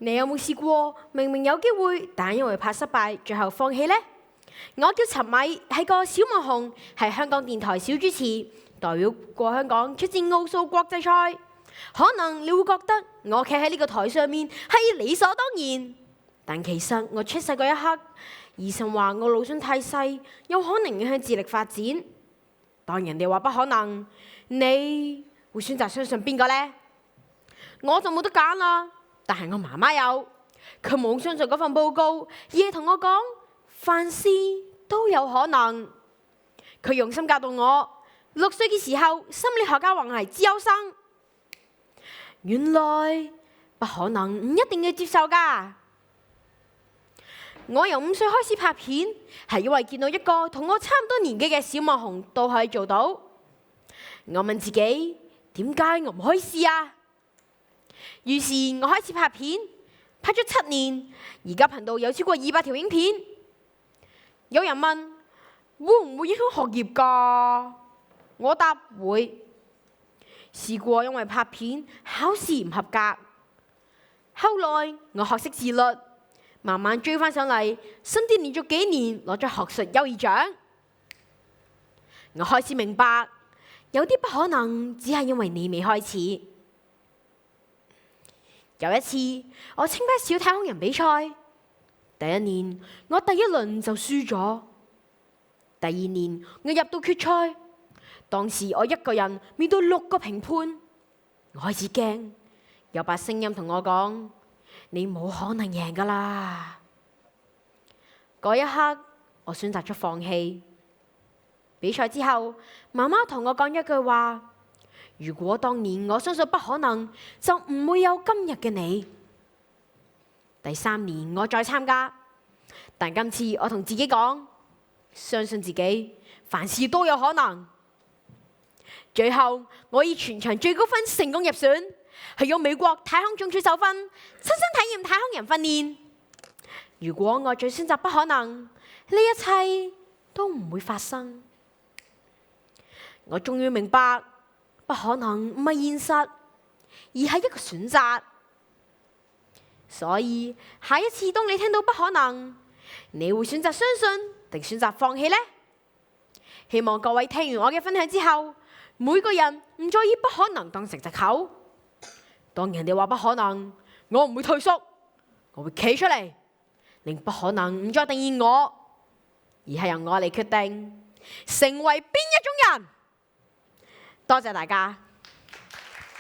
你有冇試過明明有機會，但因為怕失敗，最後放棄呢？我叫陳米，係個小網紅，係香港電台小主持，代表過香港出戰奧數國際賽。可能你會覺得我企喺呢個台上面係理所當然，但其實我出世嗰一刻，醫生話我腦筍太細，有可能影響智力發展。當人哋話不可能，你會選擇相信邊個呢？我就冇得揀啦。但係我媽媽有，佢冇相信嗰份報告，而係同我講凡事都有可能。佢用心教導我。6歲嘅時候，心理學家話我係資優生。原來不可能唔一定要接受㗎。我由5歲開始拍片，係因為見到一個同我差唔多年紀嘅小網紅都可以做到。我問自己，點解我唔可以試啊？於是我開始拍片，拍咗7年，而家頻道有超過200條影片。有人問會唔會影響學業㗎？我答會。試過因為拍片考試唔合格，後來我學識自律，慢慢追翻上嚟，甚至連續幾年攞咗學術優異獎。我開始明白，有啲不可能只係因為你未開始。有一次，我參加小太空人比賽，第一年我第一輪就輸咗，第二年我入到決賽，當時我一個人面對6個評判，我開始驚，有把聲音同我講：你冇可能贏㗎啦！嗰一刻，我選擇咗放棄。比賽之後，媽媽同我講一句話：如果當年我相信不可能，就唔會有今日嘅你。第3年我再參加，但今次我同自己講，相信自己，凡事都有可能。最後我以全場最高分成功入選，去咗美國太空總署受訓，親身體驗太空人訓練。如果我再選擇不可能，呢一切都唔會發生。我終於明白，不可能唔係現實，而係一個選擇。所以下一次當你聽到不可能，你會選擇相信定選擇放棄呢？希望各位聽完我嘅分享之後，每個人唔再以不可能當成藉口。當人哋話不可能，我唔會退縮，我會企出嚟，令不可能唔再定義我，而係由我嚟決定成為邊一種人。多謝大家。